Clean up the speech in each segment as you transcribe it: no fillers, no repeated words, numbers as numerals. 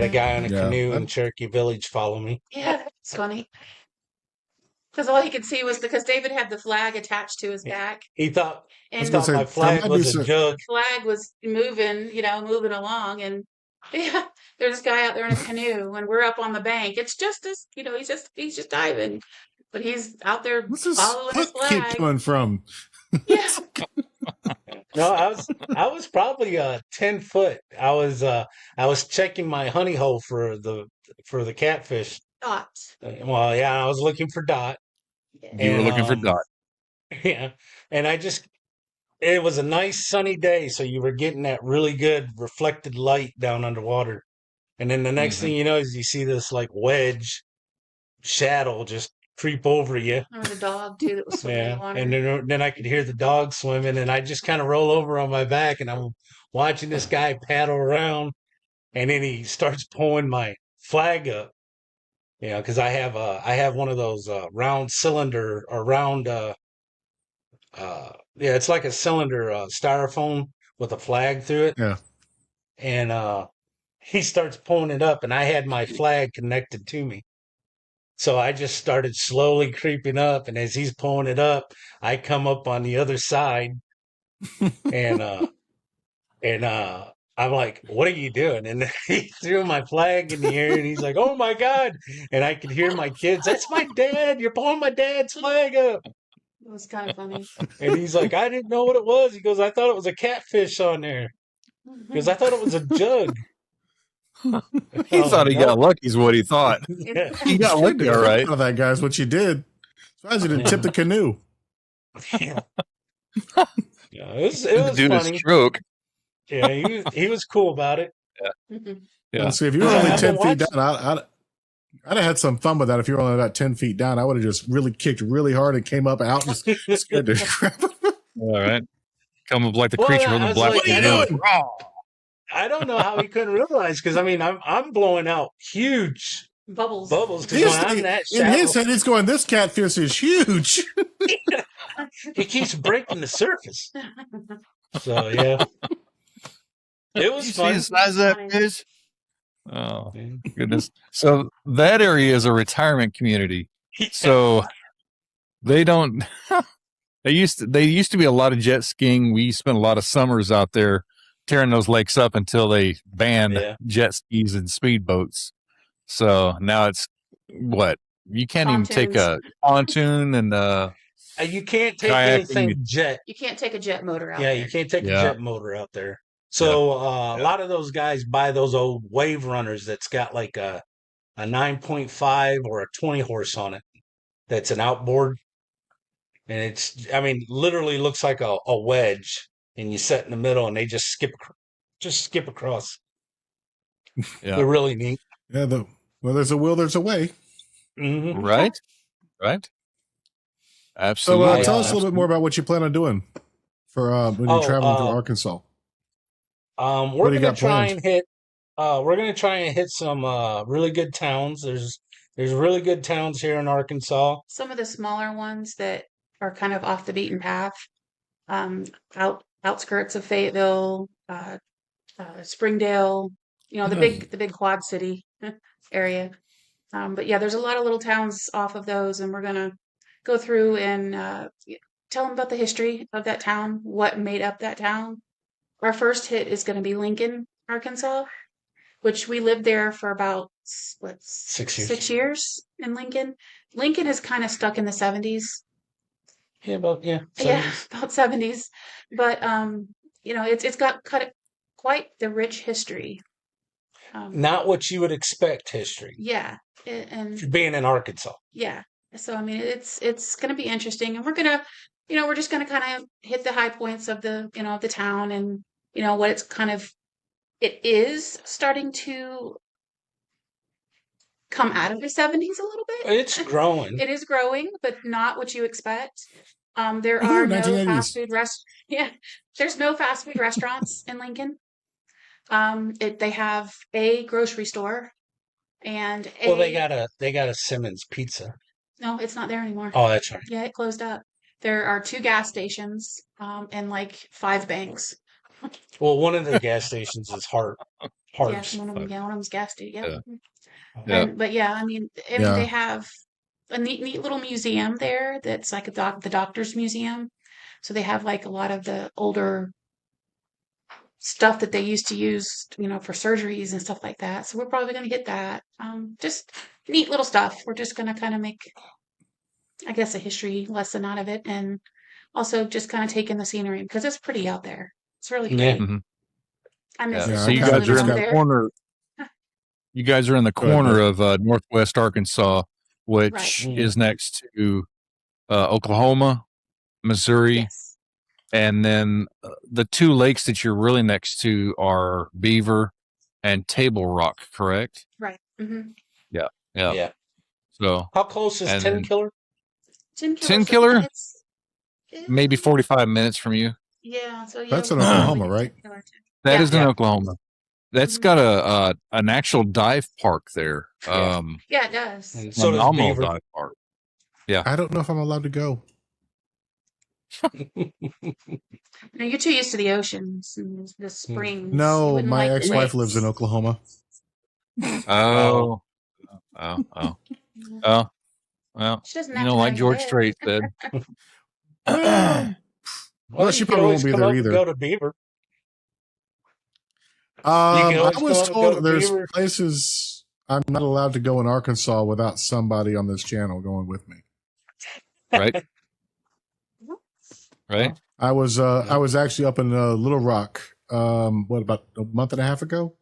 a guy on a Yeah. canoe in Cherokee Village follow me. Yeah, that's funny. Because all he could see was because David had the flag attached to his He back, he thought I was he and gonna thought say my there flag might be was a some. jug. flag was moving, moving along, and yeah, there's this guy out there in a canoe, and we're up on the bank. It's just as he's just diving, but he's out there What's this following his foot keep flag. coming from? Yeah, No, I was probably 10 foot. I was checking my honey hole for the catfish. thought. Well, yeah, I was looking for Dot, Yeah. You were and looking for Dot. yeah, and it was a nice sunny day, so you were getting that really good reflected light down underwater. And then the next Mhm. thing you know is you see this like wedge shadow just creep over you. There was a dog too that was swimming in the Yeah, and water. then I could hear the dog swimming, and I just kind of roll over on my back, and I'm watching this guy paddle around, and then he starts pulling my flag up, because I have one of those round cylinder or round yeah, it's like a cylinder styrofoam with a flag through it, Yeah. and he starts pulling it up, and I had my flag connected to me. So I just started slowly creeping up, and as he's pulling it up, I come up on the other side, and I'm like, "What are you doing?" And he threw my flag in the air, and he's like, "Oh my God!" And I could hear my kids, "That's my dad! You're pulling my dad's flag up!" It was kind of funny. And he's like, "I didn't know what it was." He goes, "I thought it was a catfish on there." Because I thought it was a jug. He I'm thought like, he got "Nope." lucky, is what he thought. Yeah. He got lucky, all right. Out of that, guys, what you did. Surprised you didn't tip the canoe. Yeah. Yeah, it was Dude, a funny. stroke. Yeah, he was cool about it. Yeah. Let's see, if you were Yeah, only I've 10 been feet down, I'd have had some fun with that. If you were only about 10 feet down, I would have just really kicked really hard and came up out and just scared the crap. All right. Come up like the Well, creature I from the was Black like, Lagoon. I don't know how he couldn't realize because I mean I'm blowing out huge Bubbles. bubbles because when I'm that In his shallow, head, he's going, this catfish is huge. he keeps breaking the surface. So yeah, it was You see fun. the size of that fish? Oh, goodness. So that area is a retirement community. So they don't they used to be a lot of jet skiing. We spent a lot of summers out there tearing those lakes up until they banned Yeah. jet skis and speedboats. So now it's what? You can't even take a pontoon and You can't take kayaking. anything jet. You can't take a jet motor out Yeah, there. you can't take a Yeah. jet motor out there. So a lot of those guys buy those old wave runners that's got like a 9.5 or a 20 horse on it. That's an outboard, and I mean, literally looks like a wedge, and you set in the middle, and they just skip across. Yeah. They're really neat. Yeah, well, there's a will, there's a way. Mhm. Right? Right? So Absolutely. tell us a little bit more about what you plan on doing for when you're traveling through Arkansas. We're What do you gonna got try planned? and hit. We're gonna try and hit some really good towns. There's really good towns here in Arkansas. Some of the smaller ones that are kind of off the beaten path, outskirts of Fayetteville, Springdale, the big Quad City area. But yeah, there's a lot of little towns off of those, and we're gonna go through and tell them about the history of that town, what made up that town. Our first hit is going to be Lincoln, Arkansas, which we lived there for about 6 years. 6 years in Lincoln. Lincoln is kind of stuck in the 70s. Yeah, Yeah, 70s. about 70s. But it's got quite the rich history. Not what you would expect history Yeah, and for being in Arkansas. yeah. So I mean, it's going to be interesting, and we're just going to kind of hit the high points of the town, and what it is starting to come out of the 70s a little bit. It's growing. It is growing, but not what you expect. There Woohoo, are no 1980s. fast food yeah, there's no fast food restaurants in Lincoln. They have a grocery store and Well, they got a Simmons Pizza. no, it's not there anymore. Oh, that's right. Yeah, it closed up. There are 2 gas stations, and like 5 banks. Well, one of the gas stations is Yeah, Hearts. one of them. Yeah, one of them's gas station. Yep. Yeah. Yeah. And but yeah, I mean, they Yeah. have a neat little museum there that's like the doctor's museum. So they have like a lot of the older stuff that they used to use, for surgeries and stuff like that. So we're probably going to hit that. Just neat little stuff. We're just going to kind of make, I guess, a history lesson out of it, and also just kind of take in the scenery because it's pretty out there. It's really Yeah. pretty. Mhm. I miss Yeah. it. Yeah, So I you miss kinda guys are living just in over the got. there. corner. You guys are in the Go ahead, corner Bill. of northwest Arkansas, Right. which Mhm. is next to Oklahoma, Missouri, Yes. and then the two lakes that you're really next to are Beaver and Table Rock, correct? Right. Mm-hmm. Yeah. Yeah. Yeah. So, How close is and 10 then Killer? 10 Killer. 10 So Killer, it's maybe 45 minutes from you. yeah. So yeah, That's in we could probably Oklahoma, do right? 10 Killer too. That Yeah. is in Yeah. Oklahoma. That's Mhm. got an actual dive park there. Yeah. Yeah, it does. And so does Phenomenal Beaver. dive park. Yeah. I don't know if I'm allowed to go. You're too used to the oceans and the springs. You No, wouldn't my like the ex-wife lives in lakes. Oklahoma. Oh. Oh. Well, She doesn't you have know, to like have you George there. Strait said. Well, Well, she you could probably always won't be come there up and either. go to Beaver. You can I always come was up and go to told there's Beaver. places I'm not allowed to go in Arkansas without somebody on this channel going with me. Right? Right? I was actually up in Little Rock. What, about a month and a half ago?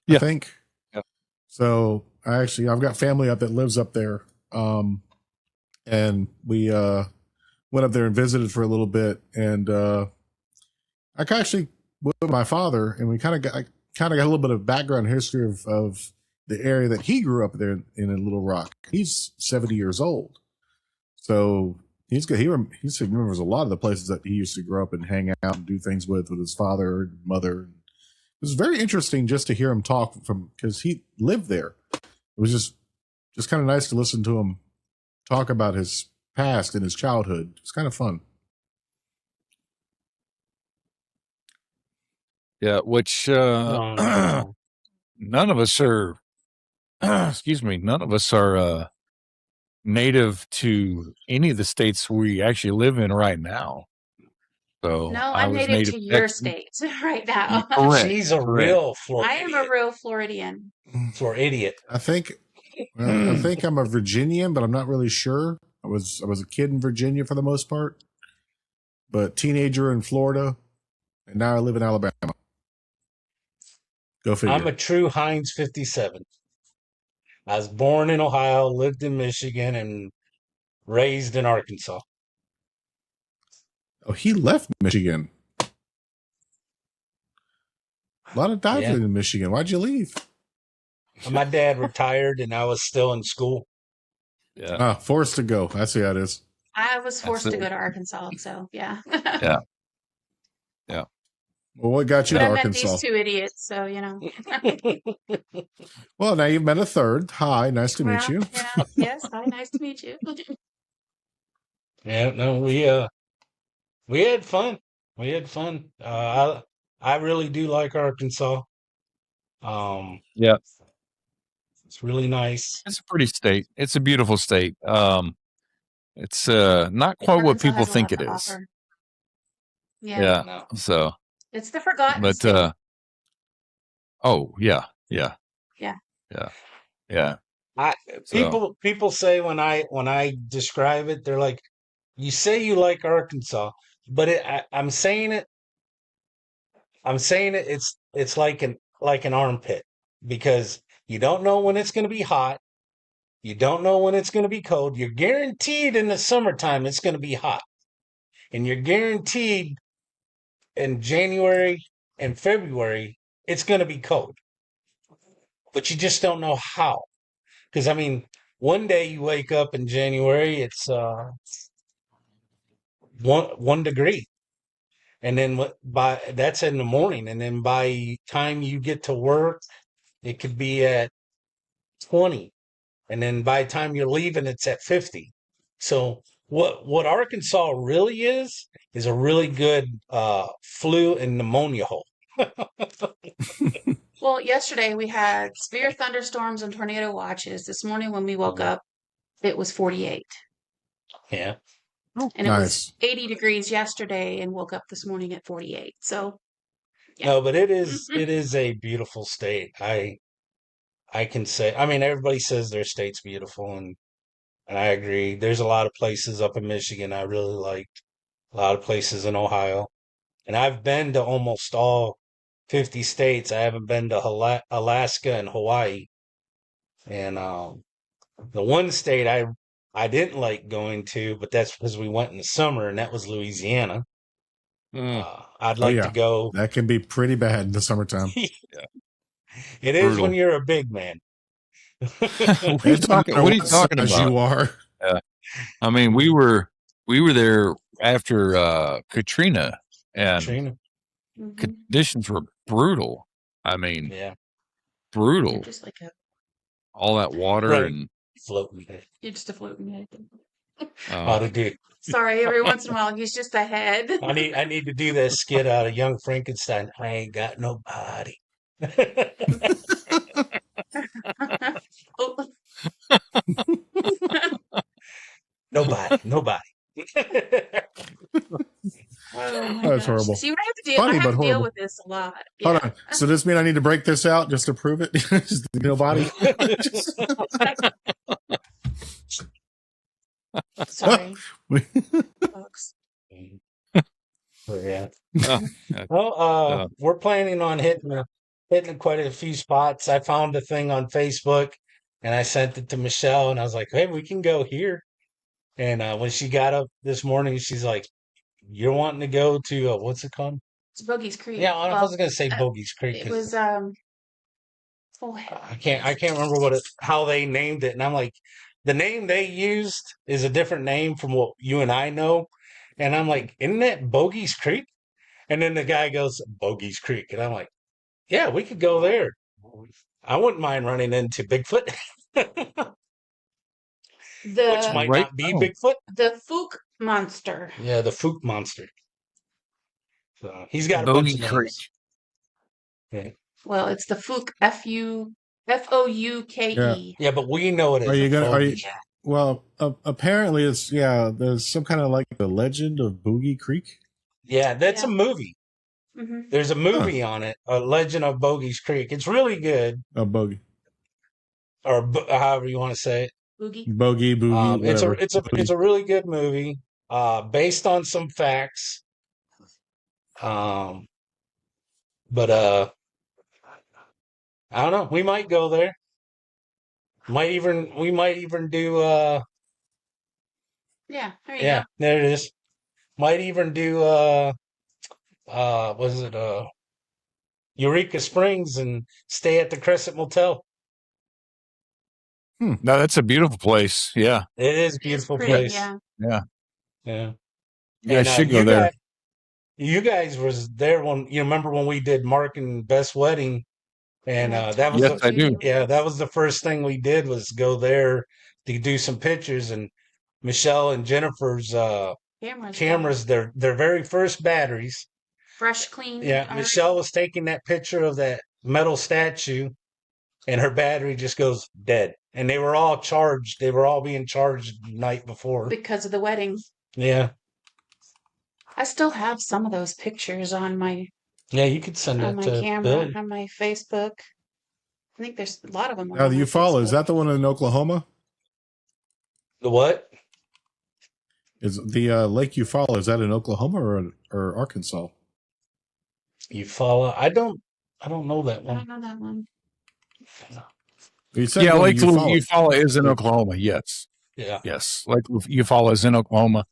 I Yeah. think. Yeah. So I've got family up that lives up there. And we went up there and visited for a little bit, and I actually with my father, and we kind of got a little bit of background history of the area that he grew up there in Little Rock. He's 70 years old, so he remembers a lot of the places that he used to grow up and hang out and do things with his father and mother. It was very interesting just to hear him talk because he lived there. It was just kind of nice to listen to him talk about his past and his childhood. It's kind of fun. Yeah, which No. none of us are excuse me, none of us are native to any of the states we actually live in right now. So No, I I'm was native native to to your Texas. state right now. Correct. She's a Correct. real I am a Floridian. real Floridian. Or idiot. I think I'm a Virginian, but I'm not really sure. I was a kid in Virginia for the most part, but teenager in Florida, and now I live in Alabama. Go figure. I'm a true Heinz 57. I was born in Ohio, lived in Michigan, and raised in Arkansas. Oh, he left Michigan. A lot of diving Yeah. in Michigan. Why'd you leave? My dad retired, and I was still in school. Yeah. Forced to go. That's how it is. I was forced That's to it. go to Arkansas, so yeah. Yeah. Yeah. Well, what got you But to I met Arkansas? these two idiots, so Well, now you've met a third. Hi, nice to meet Well, you. yes. Hi, nice to meet you. Yeah, no, we had fun. We had fun. I really do like Arkansas. Yeah. It's really nice. It's a pretty state. It's a beautiful state. It's not quite what Arkansas people has a think lot it to is. offer. Yeah. Yeah. No. So, It's the forgotten but state. oh yeah, yeah, Yeah. yeah, yeah. I So people say when I describe it, they're like, "You say you like Arkansas, but I'm saying it. It's like an armpit because you don't know when it's going to be hot. You don't know when it's going to be cold. You're guaranteed in the summertime it's going to be hot, and you're guaranteed in January and February it's going to be cold. But you just don't know how. Because I mean, one day you wake up in January, it's 1 degree, and then by that's in the morning, and then by time you get to work, it could be at 20, and then by the time you're leaving, it's at 50. So what Arkansas really is a really good flu and pneumonia hole. Well, yesterday we had severe thunderstorms and tornado watches. This morning when we woke up, it was 48. Yeah. And it was Nice. 80 degrees yesterday and woke up this morning at 48. So, yeah. No, but it is a beautiful state. I can say, I mean, everybody says their state's beautiful, and I agree. There's a lot of places up in Michigan I really liked, a lot of places in Ohio. And I've been to almost all 50 states. I haven't been to Alaska and Hawaii. And the one state I didn't like going to, but that's because we went in the summer, and that was Louisiana. I'd Oh like to yeah, go. that can be pretty bad in the summertime. It is when Brutal. you're a big man. What are you It doesn't talking? matter What are you what talking size about? you are. I mean, we were there after Katrina, and Trina. Mhm. conditions were brutal. I mean, Yeah. You're brutal. just like All that water Right. and Floating there. you're just a floating head. How to do. Sorry, every once in a while he's just a head. I need to do that skit out of Young Frankenstein. I ain't got no body. Oh, Nobody. oh my That's gosh. horrible. See, I have to deal. Funny, I have but to deal horrible. with this a lot. Hold Yeah. on. So does this mean I need to break this out just to prove it? Just nobody. Sorry, folks. Yeah. yeah. Well, we're planning on hitting quite a few spots. I found a thing on Facebook, and I sent it to Michelle, and I was like, "Hey, we can go here." And when she got up this morning, she's like, "You're wanting to go to what's it called?" It's Boogie's Creek. Yeah, I Well, wasn't gonna say Bogey's Creek it 'cause was oh, I can't remember how they named it, and I'm like, the name they used is a different name from what you and I know, and I'm like, isn't that Bogey's Creek? And then the guy goes, Bogey's Creek, and I'm like, yeah, we could go there. I wouldn't mind running into Bigfoot, which the might Right not be now. Bigfoot. the Fook monster. Yeah, the Fook monster. So he's got a bunch Bogey of Creek. names. Yeah. Well, it's the Fook Fouke. Yeah, but we know it as Are you a gonna? Are you? Bogey. Yeah. Well, apparently it's There's some kind of like the legend of Boogie Creek. Yeah, that's a Yeah. movie. Hmm. There's a movie on it, A Legend of Bogey's Creek. It's really good, Oh, Bogey, or however you want to say it. Boogie. Bogey, Boogie, whatever. It's a really good movie, based on some facts. But I don't know. We might go there. We might even do Yeah, there you yeah, there it is. Might even do was it Eureka Springs and stay at the Crescent Motel. No, that's a beautiful place. Yeah, It is a go. It's beautiful pretty, place. yeah. yeah. Yeah. You guys And should go there. You guys was there when you remember when we did Mark and Best wedding, and Yeah, that was Yes, I do. that was the first thing we did was go there to do some pictures. And Michelle and Jennifer's cameras, their very first batteries. fresh, clean. Yeah, already. Michelle was taking that picture of that metal statue, and her battery just goes dead. And they were all charged. They were all being charged the night before. because of the wedding. Yeah, I still have some of those pictures on my yeah. You could send that to camera, Billy. on my Facebook. I think there's a lot of them. Now, the Eufaula, is that the one in Oklahoma? The what? Is the Lake Eufaula, is that in Oklahoma or Arkansas? Eufaula. I don't know that I one. don't know that one. You said Yeah, going Lake to Eufaula. Eufaula is in Oklahoma. Yes, Yeah. yes. Lake Eufaula is in Oklahoma.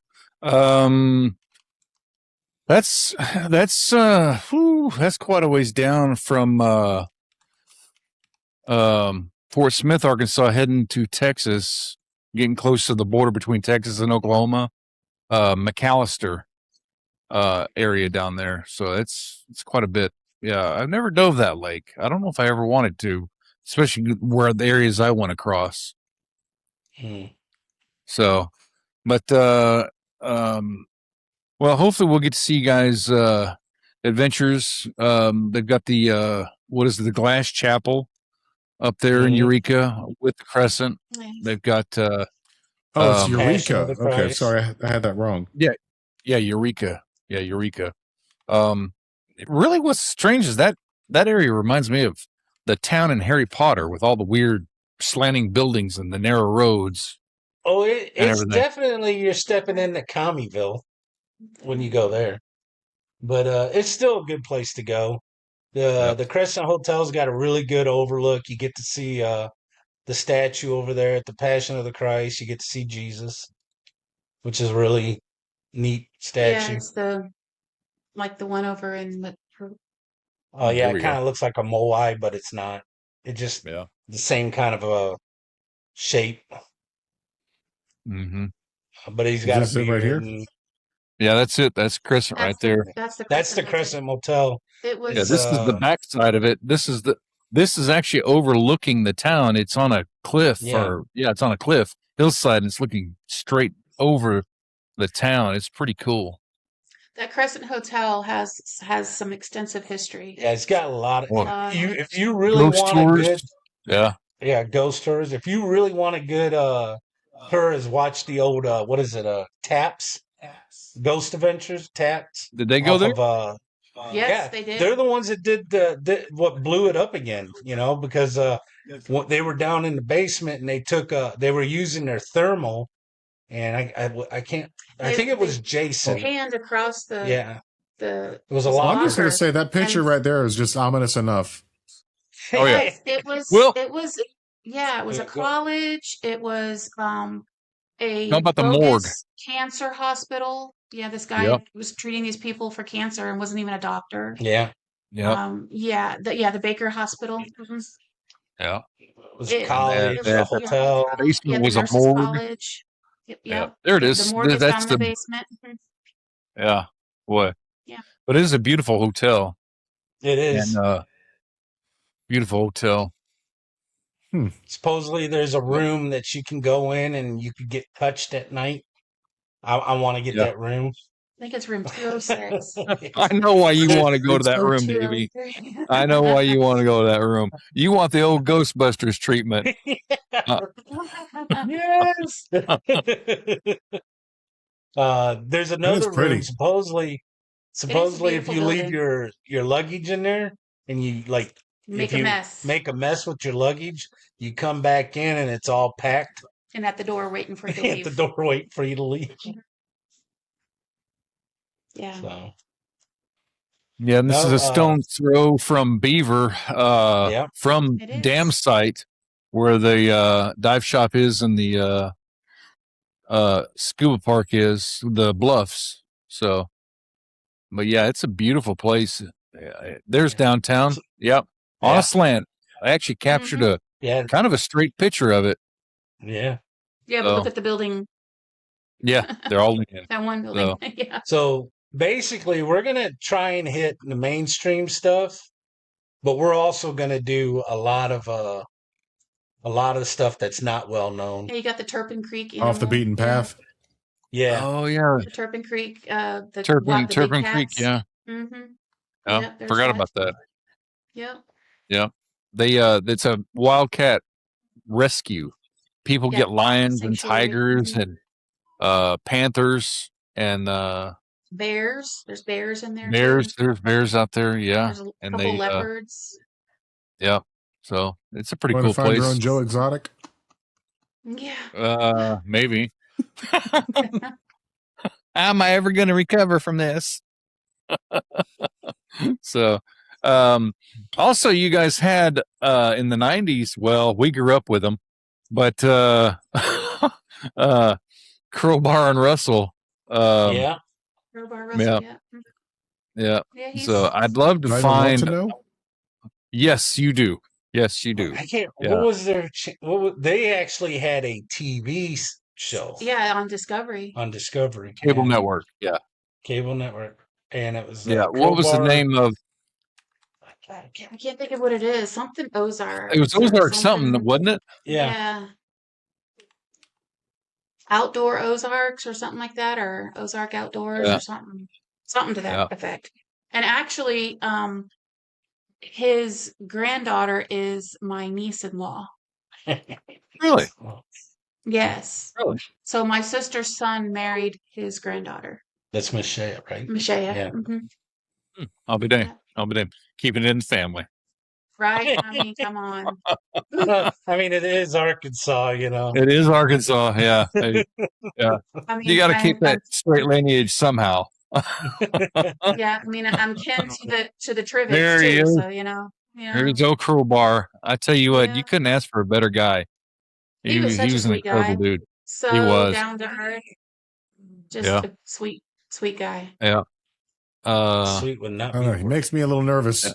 That's quite a ways down from Fort Smith, Arkansas, heading to Texas, getting close to the border between Texas and Oklahoma. McAllister area down there. So it's quite a bit. Yeah, I've never dove that lake. I don't know if I ever wanted to, especially where the areas I want to cross. Hmm. So But well, hopefully we'll get to see you guys adventures. They've got the what is it, the Glass Chapel up there in Mhm. Eureka with the Crescent. Nice. They've got Oh, it's Passion Eureka. of the Okay, Christ. sorry, I had that wrong. yeah, Eureka. Yeah, Eureka. Really what's strange is that area reminds me of the town in Harry Potter with all the weird slanting buildings and the narrow roads Oh, and it's everything. definitely you're stepping into Commyville when you go there. But it's still a good place to go. The Crescent Hotel's got a really good overlook. You get to see the statue over there at the Passion of the Christ. You get to see Jesus, which is a really neat Yeah, statue. it's the one over in the Oh yeah, There we it kind go. of looks like a moai, but it's not. It just Yeah. the same kind of a shape, Mm-hmm. but he's Is got this a it right beard. here? And Yeah, that's it. That's Crescent right there. That's the that's the Crescent Crescent Motel. Hotel. It was Yeah, this is the back side of it. This is actually overlooking the town. It's on a cliff, it's on a cliff hillside, and it's looking straight over the town. It's pretty cool. that Crescent Hotel has some extensive history. Yeah, it's got a lot of. Well, If you really ghost want a tours. good, Yeah, ghost tours. If you really want a good tours, watch the old what is it? Taps, Ghost Adventures, Taps. did they go off there? Of, Yes, yeah, they did. they're the ones that did what blew it up again. You know, because they were down in the basement and they took they were using their thermal, and I can't. I think it was Jason. Hand across the It was a Well, lot. I'm just going to locker. say that picture And- right there is just ominous enough. Oh, yeah. Yes, it was. Well- it was. Yeah, it was a college. It was a How about the bogus morgue? cancer hospital. Yeah, this guy Yep. was treating these people for cancer and wasn't even a doctor. Yeah, Yeah, The Baker Hospital. Mhm. yeah. it was It- college, it a was- hotel. Basement the was a nurses' morgue. college. Yep. Yeah, there it is. The morgue is That's down in the the basement. Mhm. yeah. What? Yeah. But it is a beautiful hotel It is. and beautiful hotel. Supposedly, there's a room that you can go in and you could get touched at night. I want to get Yeah. that room. I think it's room 206. I know why you want to go to It's that so room, Two oh Davey. three. I know why you want to go to that room. You want the old Ghostbusters treatment. Yes. There's another pretty. room. Supposedly, if beautiful you leave building. your luggage in there and you Make if a you mess. make a mess with your luggage, you come back in and it's all packed And at the door waiting for you to at leave. the door waiting for you to leave. Yeah. So Yeah, and this No, is a stone's throw from Beaver, Yeah. from It is. Dam Site, where the dive shop is and the scuba park is, the bluffs. So, but yeah, it's a beautiful place. There's downtown. Yep, on Yeah. a slant. I actually captured a yeah, kind of a straight picture of it. yeah. Yeah, but look So- at the building. Yeah, they're all in. That one building. Yeah. So basically, we're gonna try and hit the mainstream stuff, but we're also gonna do a lot of stuff that's not well known. Yeah, you got the Turpin Creek. Off the animal. beaten path. Yeah, Oh yeah, The Turpin Creek. The Turpin big Creek. cats. Yeah, Mm-hmm. yeah. Yep, there's Forgot that. about that. Yep. They it's a wildcat rescue. People Yeah, get lions and sanctuary. tigers Mhm. and panthers and Bears. There's bears in there. bears. Too. There's bears out there, yeah. There's a And couple they leopards. yeah. So it's a pretty Want cool to find your place. own Joe Exotic? Yeah. Maybe. Am I ever going to recover from this? So, also you guys had in the 90s, well, we grew up with them, but Crowbar and Russell. yeah. Crowbar Russell. yeah. Yeah. Yeah. Yeah. He's, So I'd love Do to I even want find. to know? Yes, you do. Yes, you do. I can't. Yeah. What was their? They actually had a TV show. yeah, on Discovery. On Discovery Cable and network. Yeah. Cable network, and it was Yeah. What was the Crowbar- name of I can't think of what it is. Something Ozark. it? Was or Ozark something, wasn't it? Yeah, Yeah. Outdoor Ozarks or something like that, or Ozark Outdoors Yeah. or something to that Yeah. effect. And actually, his granddaughter is my niece-in-law. Really? Yes. Really? So my sister's son married his granddaughter, That's Miss Shea, right? Mashaya. Yeah. I'll be damned. Yeah. I'll be damned. Keeping it in the family. Right? I mean, come on. I mean, it is Arkansas, you know. It is Arkansas. Yeah. Yeah. I mean, You got to keep that straight lineage somehow. yeah, I mean, I'm kin to the Trivets There he too, is. so you know. There's Joe Crowbar. I tell you what, Yeah. you couldn't ask for a better guy. He was such a was an sweet incredible guy. dude. So He was. down to earth, just Yeah. a sweet guy. Yeah. Sweet would not I be. don't know. He makes me a little nervous.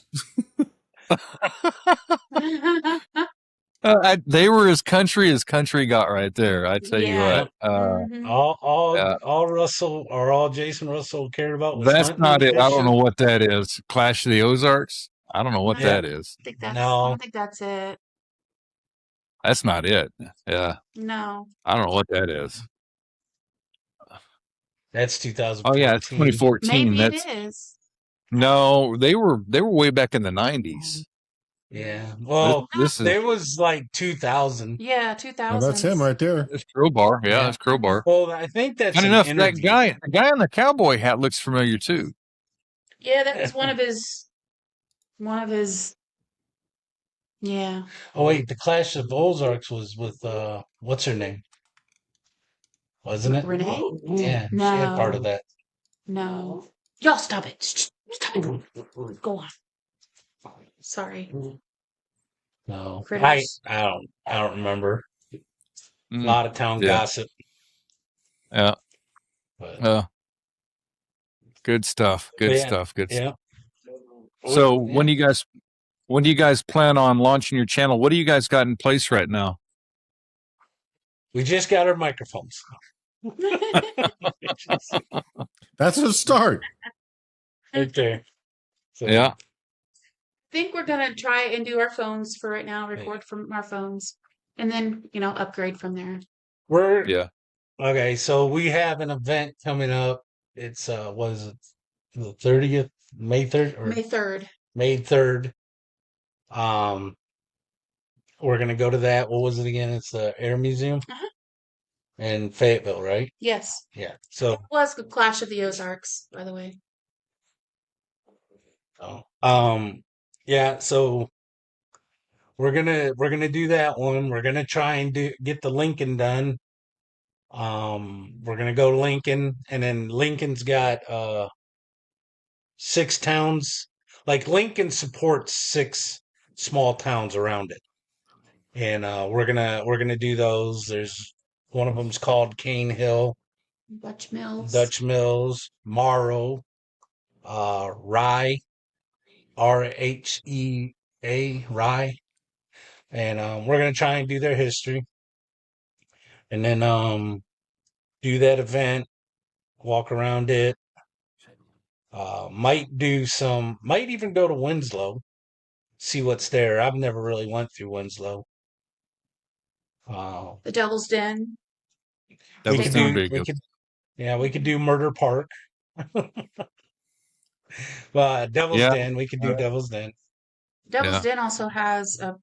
They were as country got right there. I tell you Yeah. what. Mhm. All Russell or all Jason Russell cared about was That's hunting, not it. I don't know fishing. what that is. Clash of the Ozarks. I don't know what Yeah. that is. I No. don't think that's it. That's not it. Yeah. No. I don't know what that is. That's 2014. Oh yeah, it's 2014. Maybe That's it is. no, they were way back in the 90s. Yeah. Well, This is there was like 2000. Yeah, Well, 2000s. that's him right there. it's Crowbar. Yeah, Yeah. that's Crowbar. Well, I think that's Funny an enough, that interview. the guy in the cowboy hat looks familiar too. Yeah, that was one of his. Yeah. Oh wait, the Clash of Ozarks was with what's her name? Wasn't it? Renee? Yeah, she had part of that. No. Y'all stop it. Stop it. Go on. Sorry. No, Critters. I don't remember. A Mm, lot of town yeah. gossip. Yeah. But, Good stuff. Good Yeah, stuff. Good stuff. yeah. So Yeah. when do you guys plan on launching your channel? What do you guys got in place right now? We just got our microphones. That's a start. Right there. So, Yeah. I think we're gonna try and do our phones for right now, record from our phones, and then upgrade from there. We're Yeah. okay. So we have an event coming up. It's was it the 30th, May 3rd or May 3rd. May 3rd. We're gonna go to that. What was it again? It's the Air Museum Uh-huh. in Fayetteville, right? Yes. Yeah. So, It was the Clash of the Ozarks, by the way. yeah. So we're gonna do that one. We're gonna try and get the Lincoln done. We're gonna go to Lincoln, and then Lincoln's got 6 towns. Like Lincoln supports 6 small towns around it, and we're gonna do those. There's one of them's called Cane Hill, Dutch Mills. Dutch Mills, Morrow, Rye, RHEA, Rye, and we're gonna try and do their history, and then do that event, walk around it. Might even go to Winslow, see what's there. I've never really went through Winslow. The Devil's Den. That we was could State doing do, Farm. big. we could, yeah, we could do Murder Park. Devil's Yeah. Den, we could do Devil's Den. Devil's Yeah. Den also has a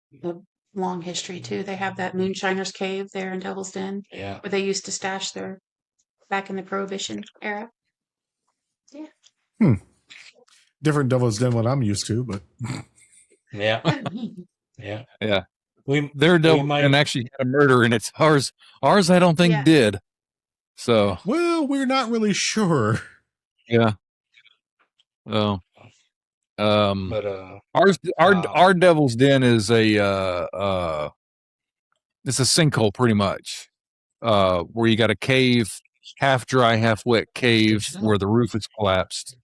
long history too. They have that Moonshiner's Cave there in Devil's Den, Yeah, where they used to stash their back in the Prohibition era. Different Devil's Den what I'm used to, but yeah, yeah. Yeah. We Their devil might- and actually had a murder in it. Ours I don't think Yeah. did. So well, we're not really sure. yeah. So but our Devil's Den is it's a sinkhole pretty much. Where you got a cave, half dry, half wet cave where the roof is collapsed.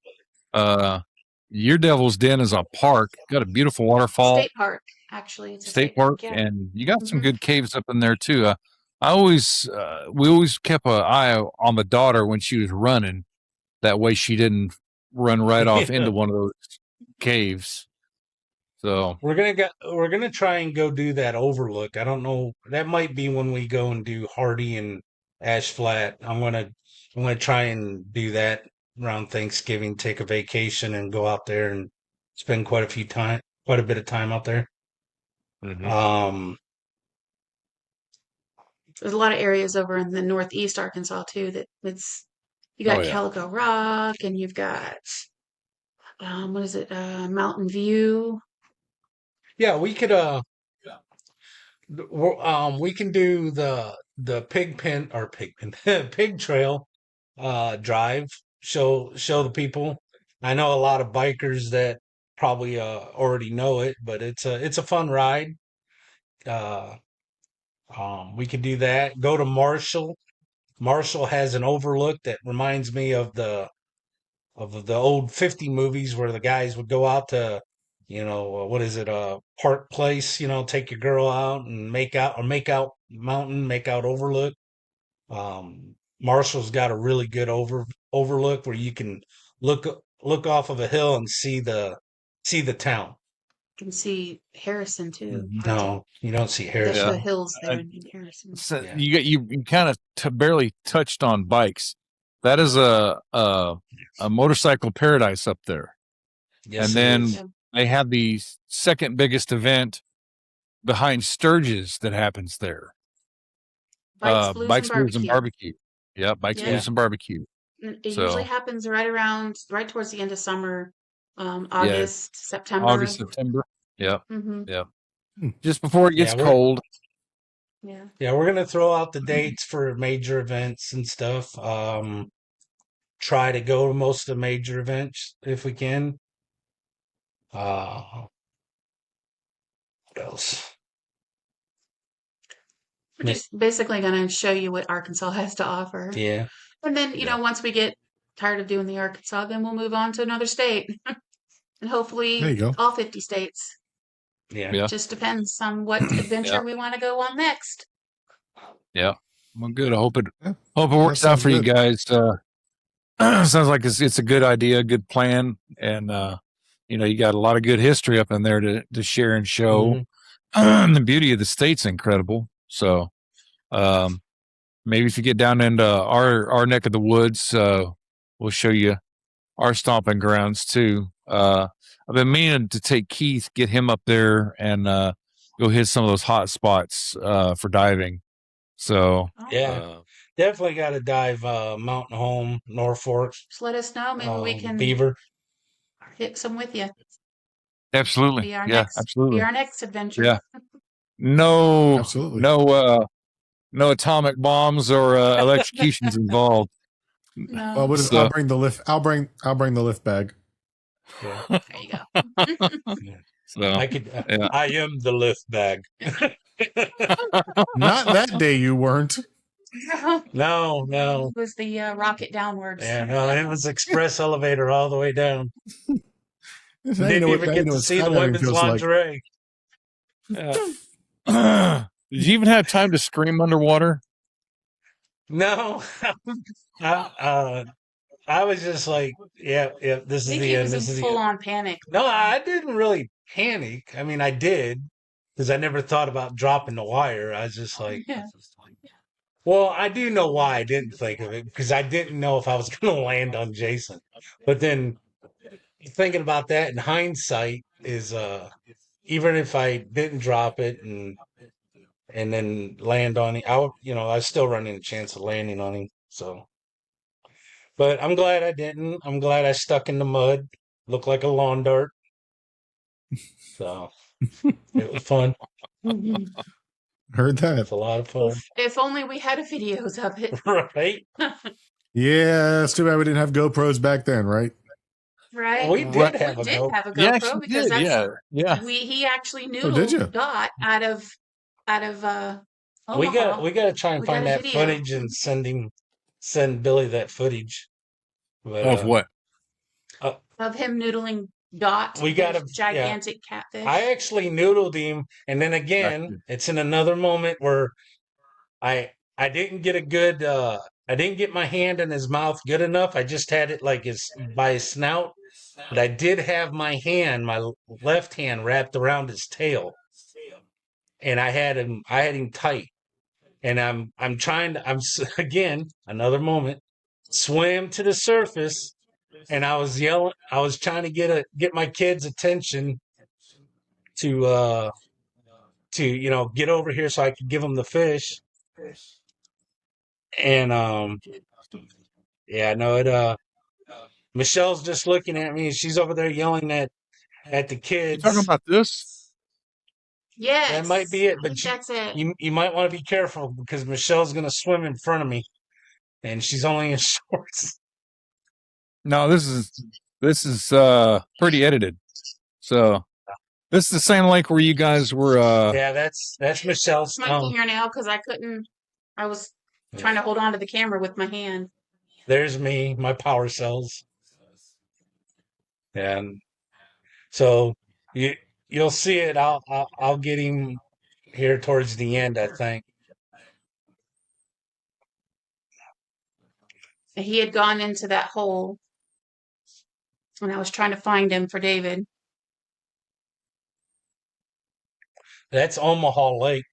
Your Devil's Den is a park, got a beautiful waterfall. State Park, actually. It's a State Park, yeah. and you got some Mhm. good caves up in there too. We always kept an eye on the daughter when she was running. That way, she didn't run right off Yeah. into one of those caves. So we're gonna try and go do that overlook. I don't know. That might be when we go and do Hardy and Ash Flat. I'm gonna try and do that around Thanksgiving. Take a vacation and go out there and spend quite a bit of time out there. Mhm. Um, There's a lot of areas over in the northeast Arkansas too that it's you Oh got yeah. Calico Rock and you've got what is it? Mountain View. yeah, we could we can do the pig pen or pig pen pig trail drive. Show the people. I know a lot of bikers that probably already know it, but it's a fun ride. Uh, we could do that. Go to Marshall. Marshall has an overlook that reminds me of the old 50 movies where the guys would go out to, what is it, Park Place, take your girl out and make out mountain, make out overlook. Marshall's got a really good overlook where you can look look off of a hill and see the town. You can see Harrison too. Mhm. No, you don't see The Harrison. hills there I- in Harrison. So Yeah. you kind of barely touched on bikes. That is a motorcycle paradise up there. Yes, And it then is. Yeah. they have the second biggest event behind Sturgis that happens there. Bikes, Blues, and Bikes, Blues, and Barbecue. Barbecue. Yeah, Bikes, Yeah. Blues, and Barbecue. It usually So happens right towards the end of summer, yeah, August, September. August, September. Yep, hmm yep. Hmm. Just before it Yeah, gets we're cold. Yeah. yeah, we're gonna throw out the dates for major events and stuff. Try to go to most of the major events if we can. What else? We're just basically going to show you what Arkansas has to offer. Yeah, And then, Yeah. once we get tired of doing the Arkansas, then we'll move on to another state. And There hopefully you go. all 50 states. yeah, Yeah, Just depends on what adventure yeah, we want to go on next. yeah. Well, good. I hope it Yeah, works out sounds for you good. guys. Sounds like it's a good idea, good plan, and you got a lot of good history up in there to share and show. mhm, The beauty of the state's incredible. So um, maybe if you get down into our neck of the woods, we'll show you our stomping grounds too. I've been meaning to take Keith, get him up there, and go hit some of those hot spots for diving. So Oh, yeah. uh, Definitely got to dive Mountain Home, Norfolk, just let us know. Maybe we can Beaver. hit some with you. absolutely, Be our yeah, next absolutely, adventure. yeah. No, Absolutely. no atomic bombs or electrocutions involved. No. Well, So- I'll bring the lift. I'll bring the lift bag. Yeah. There you go. So I could. yeah. I am the lift bag. Not that day you weren't. No, no. It was the rocket downwards. Yeah, no. It was express elevator all the way down. Now Didn't even get to see the skydiving women's feels like. lingerie. Yeah. Did you even have time to scream underwater? No, I was just like, yeah, this I is think the he end. was This in is the full end. on panic. No, I didn't really panic. I mean, I did because I never thought about dropping the wire. I was just like, Yeah. well, I do know why I didn't think of it because I didn't know if I was going to land on Jason. But then thinking about that in hindsight is, even if I didn't drop it and then land on him, I was still running a chance of landing on him. So, but I'm glad I didn't. I'm glad I stuck in the mud, looked like a lawn dart. So it was fun. Mhm. Heard It's that. a lot of fun, If only we had videos of it. right? Yeah, it's too bad we didn't have GoPros back then, right? Right? We Right. did have We a did go. have a Yeah, GoPro she because did. that's Yeah. he actually Oh, did you? noodled Dot out of We Omaha. got to try and We got find a that video. footage and send Billy that footage. But Of what? Of him noodling Dot, We the gotta- yeah. gigantic catfish. I actually noodled him, and then again, Gotcha. it's in another moment where I didn't get a good I didn't get my hand in his mouth good enough. I just had it like by his snout, but I did have my left hand wrapped around his tail, and I had him tight. and I'm trying to again another moment swim to the surface, and I was yelling. I was trying to get my kids' attention to get over here so I could give them the fish. And yeah, no, Michelle's just looking at me, and she's over there yelling at the You kids. talking about this? Yes. That might be it, I but think that's it. you might want to be careful because Michelle's gonna swim in front of me, and she's only in shorts. No, this is pretty edited. So this is the same lake where you guys were. Yeah, that's Michelle's My tongue. fingernail because I was trying to hold on to the camera with my hand. There's me, my power cells, and so you'll see it. I'll get him here towards the end, I think. He had gone into that hole, and I was trying to find him for David. That's Omaha Lake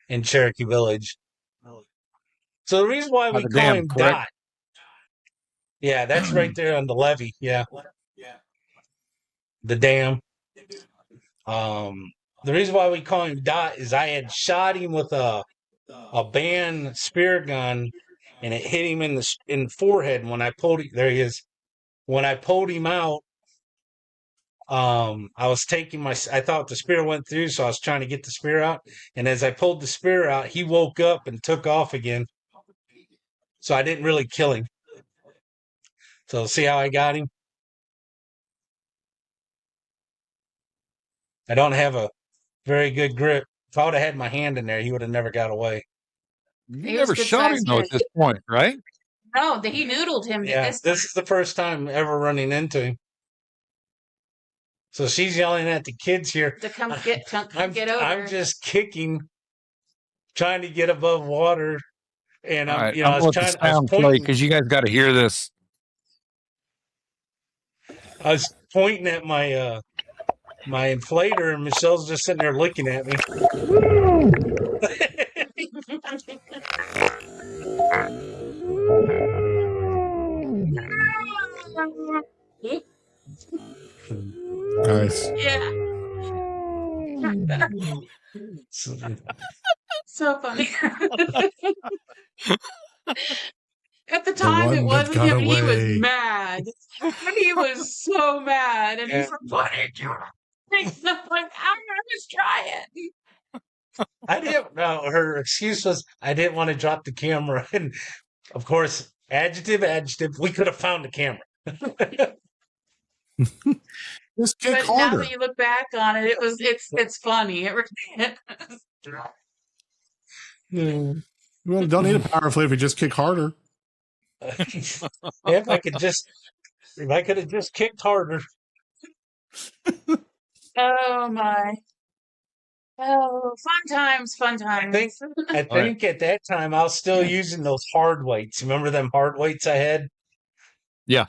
in Cherokee Village. So the reason why By we the call dam, him correct? Dot. Yeah, that's right there on the levee. Yeah. The dam. The reason why we call him Dot is I had shot him with a band spear gun, and it hit him in the forehead. And when I pulled him, there he is. When I pulled him out, I was taking I thought the spear went through, so I was trying to get the spear out. And as I pulled the spear out, he woke up and took off again. So I didn't really kill him. So see how I got him? I don't have a very good grip. If I would have had my hand in there, he would have never got away. You He was never good shot him size though at kid. this point, right? No, he noodled him. Yeah, This this is the first time ever running into him. So she's yelling at the kids here. to come get over. I'm just kicking, trying to get above water, and All right, I I'm was going to trying. let I the was sound play pointing. because you guys got to hear this. I was pointing at my my inflator, and Michelle's just sitting there looking at me. Nice. Yeah. So funny. At the time, one it that wasn't got him. He was away. mad. He was so mad, and he's Yeah. like, "What did you?" I'm like, "I'm just trying." I didn't know. Her excuse was I didn't want to drop the camera, and of course, adjective. We could have found the camera. Just kick But now harder. that you look back on it, it's funny. It really is. Well, don't need a power flip if you just kick harder. If I could have just kicked harder. Oh my. Oh, fun times. I think at that time I was still using those hard weights. Remember them hard weights I had? Yeah.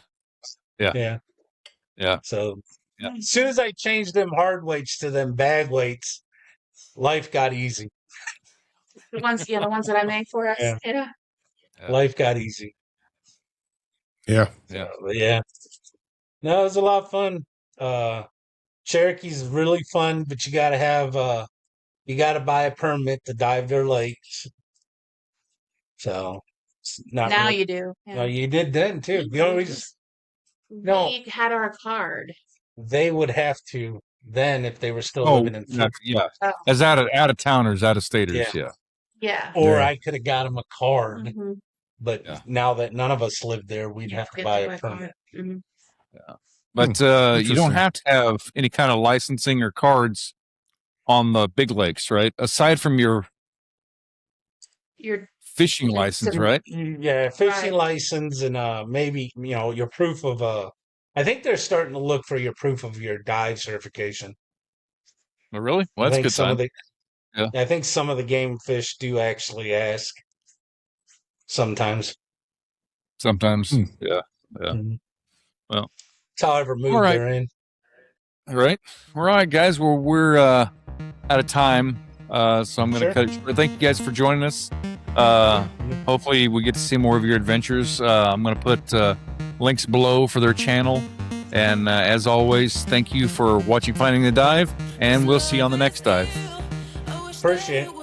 So Yeah. as soon as I changed them hard weights to them bag weights, life got easy. the ones that I made for us. Yeah. Yeah. Yeah. Life got easy. Yeah. Yeah. But yeah. No, it was a lot of fun. Cherokee's really fun, but you gotta buy a permit to dive their lakes. So it's not Now really, you do. Yeah. no, you did then too. The only reason no. We had our card. they would have to then if they were still Oh, living in Florida. yeah. Oh. As out of towners, out of staters. Yeah. Yeah. Yeah. Or Yeah. I could have got them a card, Mhm. but Yeah. now that none of us live there, we'd have to Get buy the a permit. Mhm. But you Interesting. don't have to have any kind of licensing or cards on the big lakes, right? Aside from your Your fishing License. license, right? Yeah, fishing Right. license and maybe your proof of I think they're starting to look for your proof of your dive certification. Oh, really? Well, I that's think good some of sign. the Yeah. I think some of the game fish do actually ask sometimes. Sometimes. Hmm. Yeah. Yeah. Mhm. Well. It's however mood right. they're in. All right. All right, guys. Well, we're out of time. So I'm going to Sure. cut it short. Thank you guys for joining us. Hopefully we get to see more of your adventures. I'm going to put links below for their channel. And as always, thank you for watching Finding the Dive, and we'll see you on the next dive. Appreciate it.